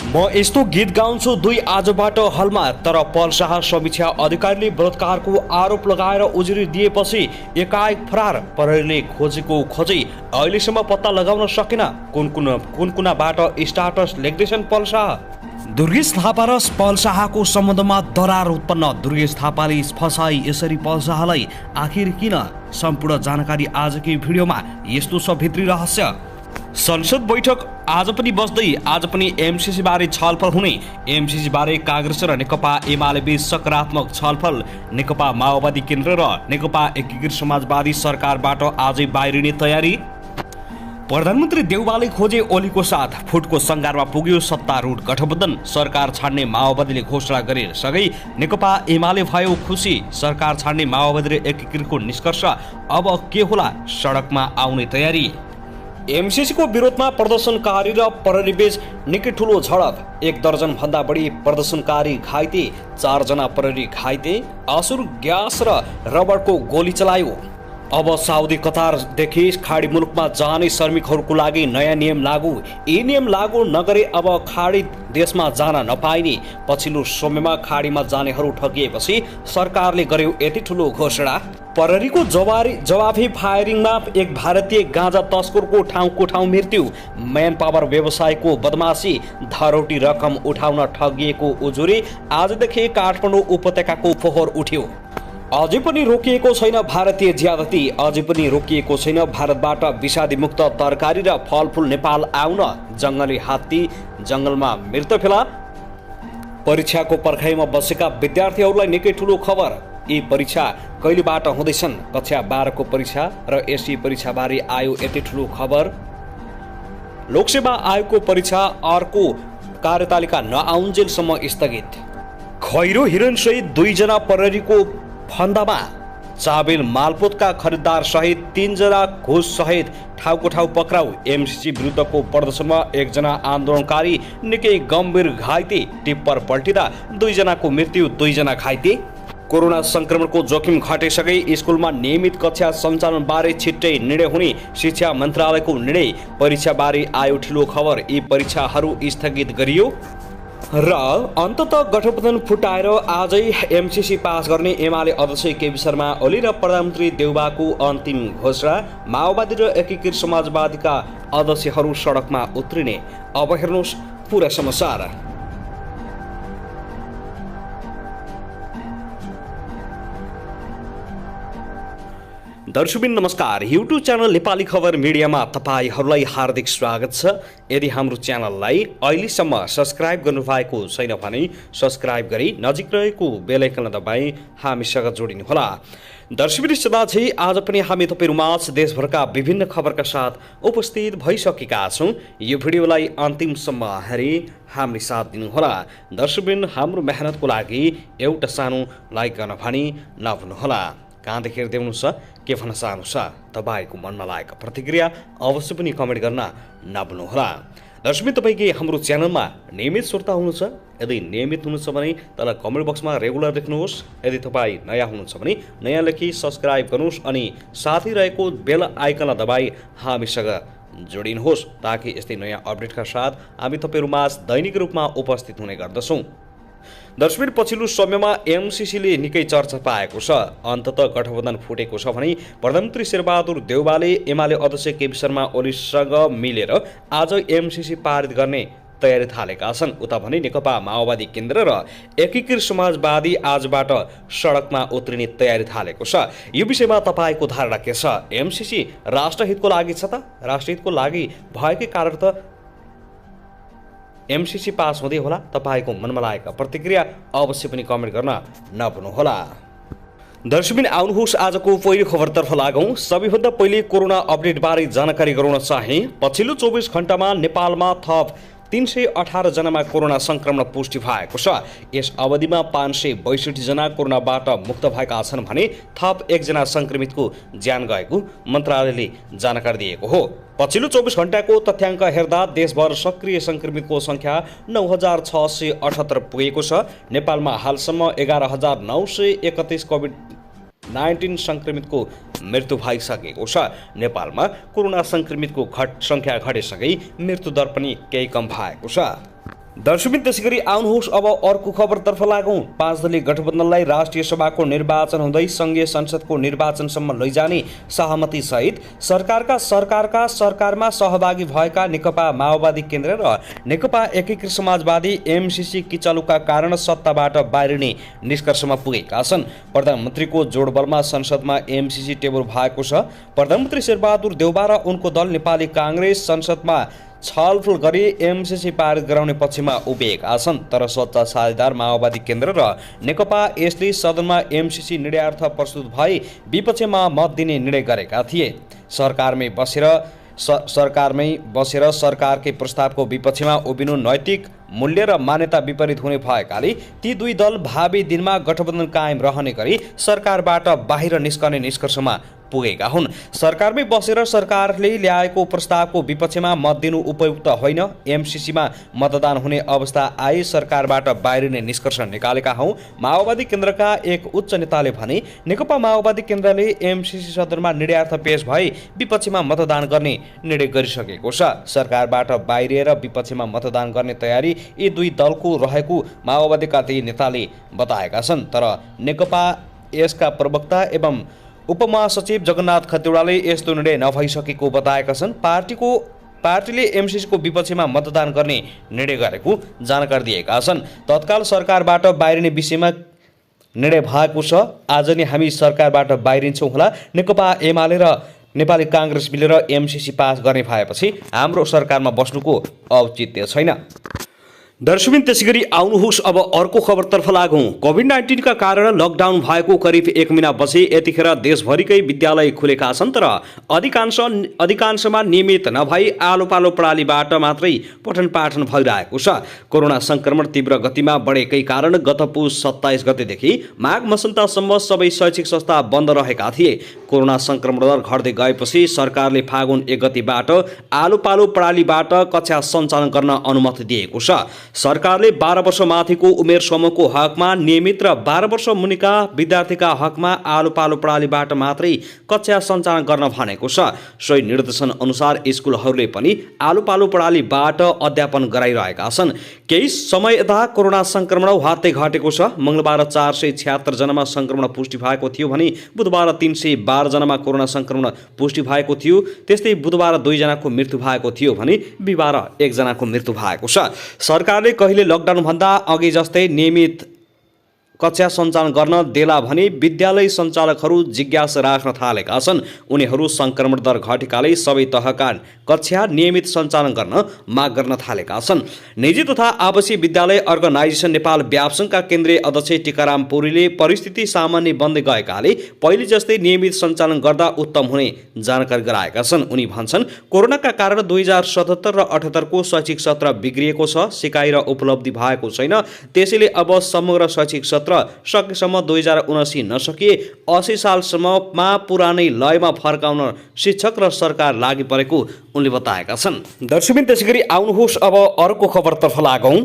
म यस्तो गीत गाउँछु दुई आजबाट हलमा, तर पल शाह समीक्षा अधिकारीले बलात्कारको आरोप लगाएर उजुरी दिएपछि एकाएक फरार। प्रहरीले खोजेको खोजै अहिलेसम्म पत्ता लगाउन सकेन। कुन कुनाबाट स्टाटस लेख्दैछन् पल शाह। दुर्गेश थापा र पल शाहको सम्बन्धमा दरार उत्पन्न। दुर्गेश थापाले फसाई यसरी पल शाहलाई आखिर किन? सम्पूर्ण जानकारी आजकै भिडियोमा। यस्तो छ भित्री रहस्य। संसद बैठक आज पनि बस्दै, आज पनि एमसीसी बारे छलफल हुने। एमसीसी बारे कांग्रेस र नेकपा एमाले बीच सकारात्मक छलफल। नेकपा माओवादी केन्द्र र नेकपा एकीकृत समाजवादी सरकारबाट आजै बाहिरिने तयारी। प्रधानमन्त्री देउवाले खोजे ओलीको साथ, फुटको सङ्घारमा पुग्यो सत्तारूढ गठबन्धन। सरकार छाड्ने माओवादीले घोषणा गरे सँगै नेकपा एमाले भयो खुसी। सरकार छाड्ने माओवादी र एकीकृतको निष्कर्ष अब के होला? सडकमा आउने तयारी। एमसीसीको विरोधमा प्रदर्शनकारी र प्रहरीबीच निकै ठुलो झडप। 1 दर्जन भन्दा बढी प्रदर्शनकारी घाइते, 4 जना प्रहरी घाइते। आसुर ग्यास र रबरको गोली चलायो। अब साउदी कतारदेखि खाडी मुलुकमा जाने श्रमिकहरूको लागि नयाँ नियम लागू। यी नियम लागू नगरे अब खाडी देशमा जान नपाइने। पछिल्लो समयमा खाडीमा जानेहरू ठगिएपछि सरकारले गर्यो यति ठुलो घोषणा। प्रहरीको जवाफी फायरिङमा एक भारतीय गाँजा तस्करको ठाउँ मृत्यु। म्यान पावर व्यवसायको बदमासी, धरोटी रकम उठाउन ठगिएको उजुरी। आजदेखि काठमाडौँ उपत्यकाको फोहोर उठ्यो। अझै पनि रोकिएको छैन भारतीय ज्यादती। अझै पनि रोकिएको छैन भारतबाट विषादी मुक्त तरकारी र फलफुल नेपाल आउन। जङ्गली हात्ती जङ्गलमा मृत फेला। परीक्षाको पर्खाइमा बसेका विद्यार्थीहरूलाई निकै ठुलो खबर। यी परीक्षा कहिलेबाट हुँदैछन्? कक्षा 12 को परीक्षा र एसई परीक्षाबारे आयो यति ठुलो खबर। लोकसेवा आयोगको परीक्षा अर्को कार्यतालिका नआउन्जेलसम्म स्थगित। खैरो हिरण सहित 2 जना प्रहरीको फन्दामा। चाबेल मालपोतका खरिददार सहित 3 जना घुस सहित ठाउँको ठाउँ पक्राउ। एमसीसी विरुद्धको प्रदर्शनमा 1 जना आन्दोलनकारी निकै गम्भीर घाइते। टिप्पर पल्टिँदा 2 जनाको मृत्यु, 2 जना घाइते। कोरोना संक्रमणको जोखिम घटेसँगै स्कुलमा नियमित कक्षा सञ्चालन बारे छिट्टै निर्णय हुने शिक्षा मन्त्रालयको निर्णय। परीक्षाबारे आयो ठुलो खबर। यी परीक्षाहरू स्थगित गरियो र अन्ततः गठबन्धन फुटाएर आजै एमसीसी पास गर्ने एमाले अध्यक्ष केपी शर्मा ओली र प्रधानमन्त्री देउबाको अन्तिम घोषणा। माओवादी र एकीकृत समाजवादीका अध्यक्षहरू सडकमा उत्रिने। अब हेर्नुहोस् पुरा समाचार। दर्शकबिन नमस्कार। युट्युब च्यानल नेपाली खबर मिडियामा तपाईहरूलाई हार्दिक स्वागत छ। यदि हाम्रो च्यानललाई अहिलेसम्म सब्स्क्राइब गर्नुभएको छैन भने सब्स्क्राइब गरी नजिक रहेको बेल आइकन दबाई हामीसँग जोडिनुहोला। दर्शकबिन सदाझै आज पनि हामी तपाईहरुमाझ देशभरका विभिन्न खबरका साथ उपस्थित भइसकेका छौं। यो भिडियोलाई अन्तिमसम्म हेरी हामीले साथ दिनुहोला। दर्शकबिन हाम्रो मेहनतको लागि एउटा सानो लाइक गर्न भनी नभुल्नुहोला। कहाँदेखि हेर्दै हुनुहुन्छ, के भन्न चाहनुहुन्छ, तपाईको मनमा लागेको प्रतिक्रिया अवश्य पनि कमेन्ट गर्न नभुल्नुहोला। दर्शक तपाईँ हाम्रो च्यानलमा नियमित श्रोता हुनुहुन्छ। यदि नियमित हुनुहुन्छ भने तल कमेन्ट बक्समा रेगुलर लेख्नुहोस्। यदि तपाईँ नयाँ हुनुहुन्छ भने नयाँ लेखी सब्स्क्राइब गर्नुहोस् अनि साथै रहेको बेल आइकन दबाई हामीसँग जोडिनुहोस्, ताकि यस्तै नयाँ अपडेटका साथ हामी तपाईहरुमाझ दैनिक रूपमा उपस्थित हुने गर्दछौँ। दर्शक पछिल्लो समयमा एमसीसीले निकै चर्चा पाएको छ। अन्ततः गठबन्धन फुटेको छ भने प्रधानमन्त्री शेरबहादुर देउवाले एमाले अध्यक्ष केपी शर्मा ओलीसँग मिलेर आज एमसीसी पारित गर्ने तयारी थालेका छन्। उता भने नेकपा माओवादी केन्द्र र एकीकृत समाजवादी आजबाट सडकमा उत्रिने तयारी थालेको छ। यो विषयमा तपाईको धारणा के छ? एमसीसी राष्ट्रहितको लागि छ त? राष्ट्रहितको लागि भएकै कारण त एमसीसी पास हुँदै होला? तपाईको मनमा लागेका प्रतिक्रिया अवश्य पनि कमेन्ट गर्न नभुल्नुहोला। दर्शकबिन आउनुहोस् आजको पहिलो खबरतर्फ लागौं। सबैभन्दा पहिले कोरोना अपडेट बारे जानकारी गराउन चाहे। पछिल्लो 24 घण्टामा नेपालमा थप 318 जनामा कोरोना संक्रमण पुष्टि भएको छ। यस अवधिमा 562 जना कोरोनाबाट मुक्त भएका छन् भने थप 1 जना संक्रमितको ज्यान गएको मन्त्रालयले जानकारी दिएको हो। पछिल्लो 24 घण्टाको तथ्याङ्क हेर्दा देशभर सक्रिय संक्रमितको संख्या 9678 पुगेको छ। नेपालमा हालसम्म 11931 कोभिड-19 संक्रमितको मृत्यु भइसकेको छ। नेपालमा कोरोना संक्रमितको संख्या घटेसँगै मृत्यु दर पनि केही कम भएको छ। दर्शकबिन त्यसैगरी आउनुहोस् अब अर्को खबरतर्फ लागौँ। 5 दलीय गठबन्धनलाई राष्ट्रिय सभाको निर्वाचन हुँदै सङ्घीय संसदको निर्वाचनसम्म लैजाने सहमति सहित सरकारमा सहभागी भएका नेकपा माओवादी केन्द्र र नेकपा एकीकृत समाजवादी एमसीसी किचलुका कारण सत्ताबाट बाहिरिने निष्कर्षमा पुगेका छन्। प्रधानमन्त्रीको जोडबलमा संसदमा एमसीसी टेबल भएको छ। प्रधानमन्त्री शेरबहादुर देउबा र उनको दल नेपाली काङ्ग्रेस संसदमा छलफल गरी एमसीसी पारित गराउने पक्षमा उभिएका छन्। तर सच्चा साझेदार माओवादी केन्द्र र नेकपा यसले सदनमा एमसीसी निर्णयार्थ प्रस्तुत भई विपक्षमा मत दिने निर्णय गरेका थिए। सरकारमै बसेर सरकारकै प्रस्तावको विपक्षमा उभिनु नैतिक मूल्य र मान्यता विपरीत हुने भएकाले ती दुई दल भावी दिनमा गठबन्धन कायम रहने गरी सरकारबाट बाहिर निस्कने निष्कर्षमा पुगेका हुन्। सरकारमै बसेर सरकारले ल्याएको प्रस्तावको विपक्षमा मत दिनु उपयुक्त होइन। एमसीसीमा मतदान हुने अवस्था आए सरकारबाट बाहिरिने निष्कर्ष निकालेका हौँ। माओवादी केन्द्रका एक उच्च नेताले भने नेकपा माओवादी केन्द्रले एमसीसी सदनमा निर्णयार्थ पेश भई विपक्षमा मतदान गर्ने निर्णय गरिसकेको छ। सरकारबाट बाहिरिएर विपक्षमा मतदान गर्ने तयारी यी दुई दलको रहेको माओवादीका ती नेताले बताएका छन्। तर नेकपा यसका प्रवक्ता एवं उपमहासचिव जगन्नाथ खतिवड़ाले यस्तो निर्णय नभइसकेको बताएका छन्। पार्टीले एमसीसीको विपक्षमा मतदान गर्ने निर्णय गरेको जानकारी दिएका छन्। तत्काल सरकारबाट बाहिरिने विषयमा निर्णय भएको छ। आज नै हामी सरकारबाट बाहिरिन्छौँ होला। नेकपा एमाले र नेपाली काङ्ग्रेस मिलेर एमसीसी पास गर्ने भएपछि हाम्रो सरकारमा बस्नुको औचित्य छैन। दर्शकबिन त्यसैगरी आउनुहोस् अब अर्को खबरतर्फ लागौँ। कोभिड-19 का कारण लकडाउन भएको करिब 1 महिनापछि यतिखेर देशभरिकै विद्यालय खुलेका छन्। तर अधिकांशमा नियमित नभई आलो पालो प्रणालीबाट मात्रै पठन पाठन भइरहेको छ। कोरोना संक्रमण तीव्र गतिमा बढेकै कारण गत पुस 27 गतेदेखि माघ मसन्तसम्म सबै शैक्षिक संस्था बन्द रहेका थिए। कोरोना संक्रमण दर घट्दै गएपछि सरकारले फागुन 1 गतिबाट आलो पालो प्रणालीबाट कक्षा सञ्चालन गर्न अनुमति दिएको छ। सरकारले 12 वर्ष माथिको उमेर समूहको हकमा नियमित र 12 वर्ष मुनिका विद्यार्थीका हकमा आलो पालो प्रणालीबाट मात्रै कक्षा सञ्चालन गर्न भनेको छ। सोही निर्देशन अनुसार स्कुलहरूले पनि आलो पालो प्रणालीबाट अध्यापन गराइरहेका छन्। केही समय यता कोरोना संक्रमण हातै घटेको छ। मंगलबार 476 जनामा संक्रमण पुष्टि भएको थियो भने बुधबार 312 जनामा कोरोना संक्रमण पुष्टि भएको थियो। त्यस्तै बुधबार 2 जनाको मृत्यु भएको थियो भने बिहीबार 1 जनाको मृत्यु भएको छ। सरकारले कहिले लकडाउन भन्दा अघि जस्तै नियमित कक्षा सञ्चालन गर्न देला भने विद्यालय सञ्चालकहरू जिज्ञासा राख्न थालेका छन्। उनीहरू संक्रमण दर घटेकाले सबै तहका कक्षा नियमित सञ्चालन गर्न माग गर्न थालेका छन्। निजी तथा आवासीय विद्यालय अर्गनाइजेसन नेपाल व्यापसङ्घका केन्द्रीय अध्यक्ष टिकाराम पुरीले परिस्थिति सामान्य बन्दै गएकाले पहिले जस्तै नियमित सञ्चालन गर्दा उत्तम हुने जानकारी गराएका छन्। उनी भन्छन्, कोरोनाका कारण 2077 र 78 को शैक्षिक सत्र बिग्रिएको छ। सिकाइ र उपलब्धि भएको छैन। त्यसैले अब समग्र शैक्षिक सत्र सकेसम्म 2079 नसकिए 80 सालसम्ममा पुरानै लयमा फर्काउन शिक्षक र सरकार लागि परेको उनले बताएका छन्। दर्शकबिन त्यसैगरी आउनुहोस् अब अर्को खबरतर्फ लागौँ।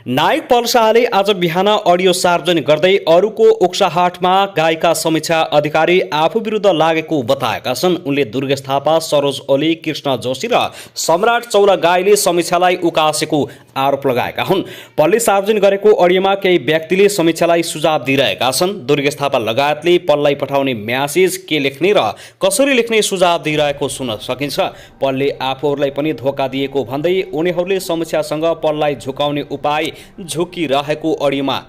नायक पल शाहले आज बिहान अडियो सार्वजनिक गर्दै अरूको उक्साहाटमा गाएका समीक्षा अधिकारी आफू विरुद्ध लागेको बताएका छन्। उनले दुर्गेश थापा, सरोज ओली, कृष्ण जोशी र सम्राट चौलागाईले समीक्षालाई उकासेको आरोप लगाएका हुन्। पलले सार्वजनिक गरेको अडियोमा केही व्यक्तिले समीक्षालाई सुझाव दिइरहेका छन्। दुर्गेश थापा लगायतले पललाई पठाउने म्यासेज के लेख्ने र कसरी लेख्ने सुझाव दिइरहेको सुन्न सकिन्छ। पलले आफूहरूलाई पनि धोका दिएको भन्दै उनीहरूले समीक्षासँग पललाई झुकाउने उपाय झुकिरहेको अडियोमा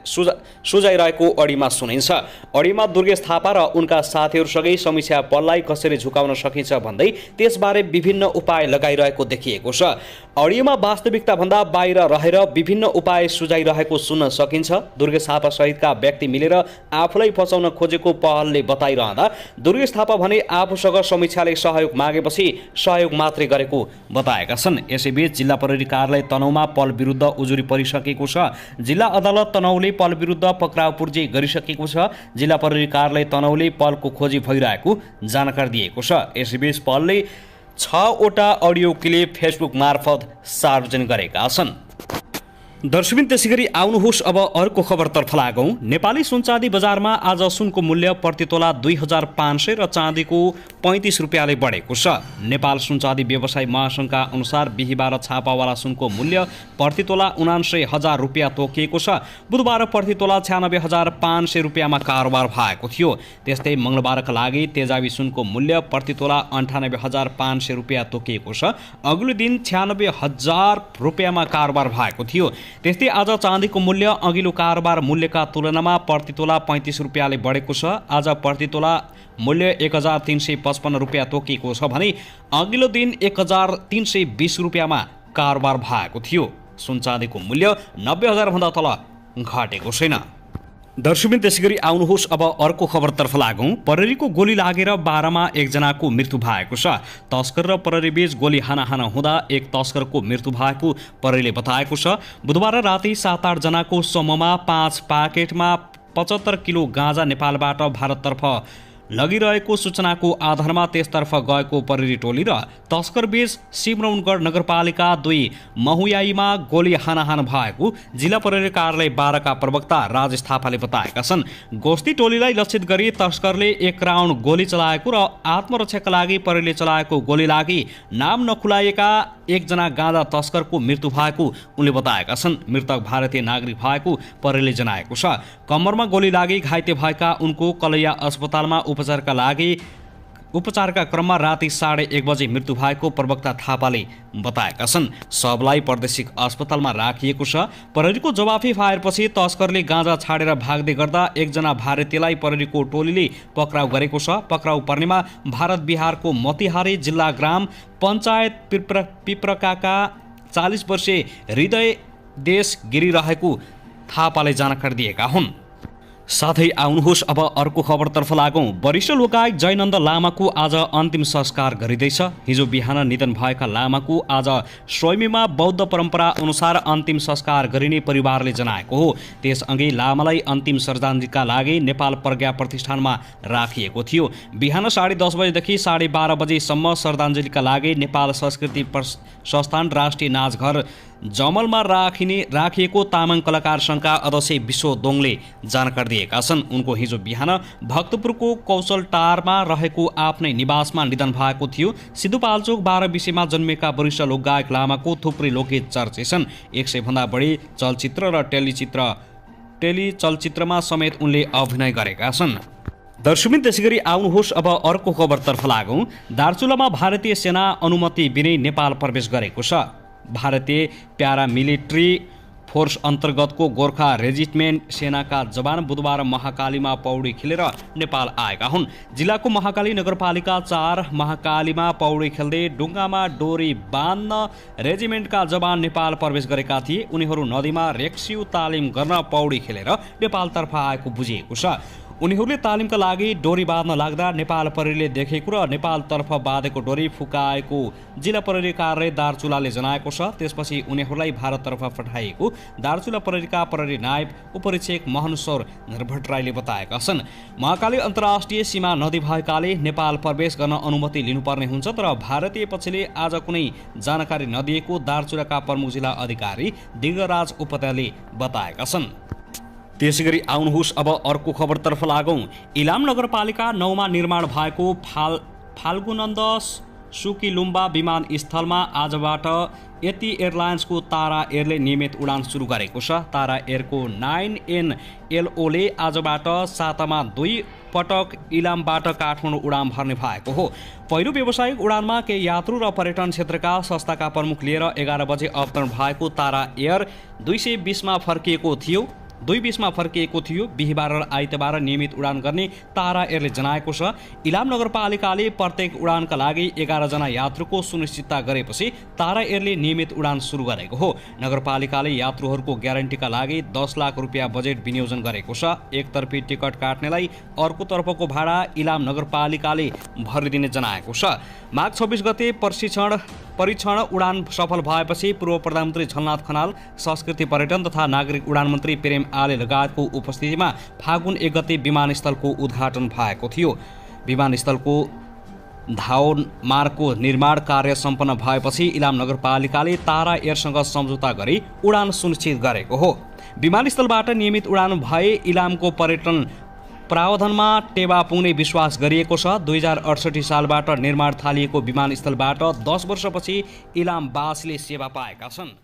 सुझाइरहेको अडियोमा सुनिन्छ। अडियोमा दुर्गेश थापा र उनका साथीहरूसँगै समीक्षा पललाई कसरी झुकाउन सकिन्छ भन्दै त्यसबारे विभिन्न उपाय लगाइरहेको देखिएको छ। अडियोमा वास्तविकता भन्दा बाहिर रहेर विभिन्न उपाय सुझाइरहेको सुन्न सकिन्छ। दुर्गेश थापा सहितका व्यक्ति मिलेर आफूलाई फसाउन खोजेको पहलले बताइरहँदा दुर्गेश थापा भने आफूसँग समीक्षाले सहयोग मागेपछि सहयोग मात्रै गरेको बताएका छन्। यसैबीच जिल्ला प्रहरी कार्यालय तनहुँमा पल विरुद्ध उजुरी परिसकेको छ। जिल्ला अदालत तनहुँले पल विरुद्ध पक्राउ पूर्जी गरिसकेको छ। जिल्ला प्रहरी कार्यालय तनहुँले पलको खोजी भइरहेको जानकारी दिएको छ। यसैबीच पलले 6 वटा अडियो क्लिप फेसबुक मार्फत सार्वजनिक गरेका छन्। दर्शकबिन त्यसैगरी आउनुहोस् अब अर्को खबरतर्फ लागौँ। नेपाली सुनचाँदी बजारमा आज सुनको मूल्य प्रति तोला 2500 र चाँदीको 35 रुपियाँले बढेको छ। नेपाल सुनचाँदी व्यवसायी महासङ्घका अनुसार बिहिबार छापावाला सुनको मूल्य प्रति तोला 79,000 रुपियाँ तोकिएको छ। बुधबार प्रति तोला 96,500 रुपियाँमा कारोबार भएको थियो। त्यस्तै मङ्गलबारका लागि तेजाबी सुनको मूल्य प्रति तोला 98,500 रुपियाँ तोकिएको छ। अघिल्लो दिन 96,000 रुपियाँमा कारोबार भएको थियो। त्यस्तै आज चाँदीको मूल्य अघिल्लो कारोबार मूल्यका तुलनामा प्रति तोला 35 रुपियाँले बढेको छ। आज प्रति तोला मूल्य 1,355 रुपियाँ तोकिएको छ भने अघिल्लो दिन 1,320 रुपियाँमा कारोबार भएको थियो। सुन चाँदीको मूल्य 90,000 भन्दा तल घटेको छैन। दर्शकबिन त्यसैगरी आउनुहोस् अब अर्को खबरतर्फ लागौँ। प्रहरीको गोली लागेर 12मा एकजनाको मृत्यु भएको छ। तस्कर र प्रहरीबीच गोली हानाहान हुँदा एक तस्करको मृत्यु भएको प्रहरीले बताएको छ। बुधबार राति 7-8 जनाको समूहमा 5 पाकेटमा 75 किलो गाँजा नेपालबाट भारततर्फ लगिरहेको सूचनाको आधारमा त्यसतर्फ गएको प्रहरी टोली र तस्करबीच सिमरौनगढ नगरपालिका 2 महुयाईमा गोली हानाहान भएको जिल्ला प्रहरी कार्यालय 12 का प्रवक्ता राजेश थापाले बताएका छन्। गोस्ती टोलीलाई लक्षित गरी तस्करले एक राउन्ड गोली चलाएको र आत्मरक्षाका लागि प्रहरीले चलाएको गोली लागि नाम नखुलाइएका एकजना गाँजा तस्करको मृत्यु भएको उनले बताएका छन्। मृतक भारतीय नागरिक भएको प्रहरीले जनाएको छ। कम्मरमा गोली लागि घाइते भएका उनको कलैया अस्पतालमा उपचारका क्रममा राति 1:30 बजे मृत्यु भएको प्रवक्ता थापाले बताएका छन्। शवलाई प्रादेशिक अस्पतालमा राखिएको छ। प्रहरीको जवाफी फायरपछि तस्करले गाँजा छाडेर भाग्दै गर्दा एकजना भारतीयलाई प्रहरीको टोलीले पक्राउ गरेको छ। पक्राउ पर्नेमा भारत बिहारको मोतिहारी जिल्ला ग्राम पञ्चायत पिप्रकाका 40 वर्षीय हृदय देश गिरी रहेको थापाले जानकारी दिएका हुन्। साथै आउनुहोस् अब अर्को खबरतर्फ लागौँ। वरिष्ठ लोकायुक्त जयनन्द लामाको आज अन्तिम संस्कार गरिँदैछ। हिजो बिहान निधन भएका लामाको आज स्वयमीमा बौद्ध परम्परा अनुसार अन्तिम संस्कार गरिने परिवारले जनाएको हो। त्यसअघि लामालाई अन्तिम श्रद्धाञ्जलीका लागि नेपाल प्रज्ञा प्रतिष्ठानमा राखिएको थियो। बिहान 10:30 बजेदेखि 12:30 बजेसम्म श्रद्धाञ्जलीका लागि नेपाल संस्कृति संस्थान राष्ट्रिय नाचघर जमलमा राखिएको तामाङ कलाकार सङ्घका अध्यक्ष विश्व दोङले जानकारी दिएका छन्। उनको हिजो बिहान भक्तपुरको कौशलटारमा रहेको आफ्नै निवासमा निधन भएको थियो। सिधुपाल्चोक 12 विषयमा जन्मेका वरिष्ठ लोकगायक लामाको थुप्रै लोकगीत चर्चे छन्। 100 भन्दा बढी चलचित्र र टेलिचलचित्रमा समेत उनले अभिनय गरेका छन्। दर्शकबिन त्यसैगरी आउनुहोस् अब अर्को खबरतर्फ लागौँ। दार्चुलामा भारतीय सेना अनुमति बिनै नेपाल प्रवेश गरेको छ। भारतीय प्यारामिलिट्री फोर्स अन्तर्गतको गोर्खा रेजिमेन्ट सेनाका जवान बुधबार महाकालीमा पौडी खेलेर नेपाल आएका हुन्। जिल्लाको महाकाली नगरपालिका 4 महाकालीमा पौडी खेल्दै डुङ्गामा डोरी बाँध्न रेजिमेन्टका जवान नेपाल प्रवेश गरेका थिए। उनीहरू नदीमा रेक्स्यु तालिम गर्न पौडी खेलेर नेपालतर्फ आएको बुझिएको छ। उनीहरूले तालिमका लागि डोरी बाँध्न लाग्दा नेपाल प्रहरीले देखेको र नेपालतर्फ बाँधेको डोरी फुकाएको जिल्ला प्रहरी कार्यालय दार्चुलाले जनाएको छ। त्यसपछि उनीहरूलाई भारततर्फ पठाइएको दार्चुला प्रहरीका प्रहरी नायब उपरीक्षक महनुश्वर भट्टराईले बताएका छन्। महाकाली अन्तर्राष्ट्रिय सीमा नदी भएकाले नेपाल प्रवेश गर्न अनुमति लिनुपर्ने हुन्छ, तर भारतीय पक्षले आज कुनै जानकारी नदिएको दार्चुलाका प्रमुख जिल्ला अधिकारी दिगराज उपाध्यायले बताएका छन्। त्यसैगरी आउनुहोस् अब अर्को खबरतर्फ लागौँ। इलाम नगरपालिका 9 मा निर्माण भएको फाल्गुनन्द सुकिलुम्बा विमानस्थलमा आजबाट यति एयरलाइन्सको तारा एयरले नियमित उडान सुरु गरेको छ। तारा एयरको 9NLO-ले आजबाट सातामा 2 पटक इलामबाट काठमाडौँ उडान भर्ने भएको हो। पहिलो व्यावसायिक उडानमा केही यात्रु र पर्यटन क्षेत्रका संस्थाका प्रमुख लिएर 11 बजे अवतरण भएको तारा एयर 220 मा फर्किएको थियो। बिहिबार र आइतबार नियमित उडान गर्ने तारा एयरले जनाएको छ। इलाम नगरपालिकाले प्रत्येक उडानका लागि 11 जना यात्रुको सुनिश्चितता गरेपछि तारा एयरले नियमित उडान सुरु गरेको हो। नगरपालिकाले यात्रुहरूको ग्यारेन्टीका लागि 10 लाख रुपियाँ बजेट विनियोजन गरेको छ। एकतर्फी टिकट काट्नेलाई अर्को तर्फको भाडा इलाम नगरपालिकाले भरिदिने जनाएको छ। माघ 26 गते परीक्षण उडान सफल भएपछि पूर्व प्रधानमन्त्री झलनाथ खनाल, संस्कृति पर्यटन तथा नागरिक उडान मन्त्री प्रेम आले लगायतको उपस्थितिमा फागुन 1 गते विमानस्थलको उद्घाटन भएको थियो। विमानस्थलको धावन मार्गको निर्माण कार्य सम्पन्न भएपछि इलाम नगरपालिकाले तारा एयरसँग सम्झौता गरी उडान सुनिश्चित गरेको हो। विमानस्थलबाट नियमित उडान भए इलामको पर्यटन प्रावधानमा टेवा पुग्ने विश्वास गरिएको छ। 2068 सालबाट निर्माण थालिएको विमानस्थलबाट 10 वर्षपछि इलामवासीले सेवा पाएका छन्।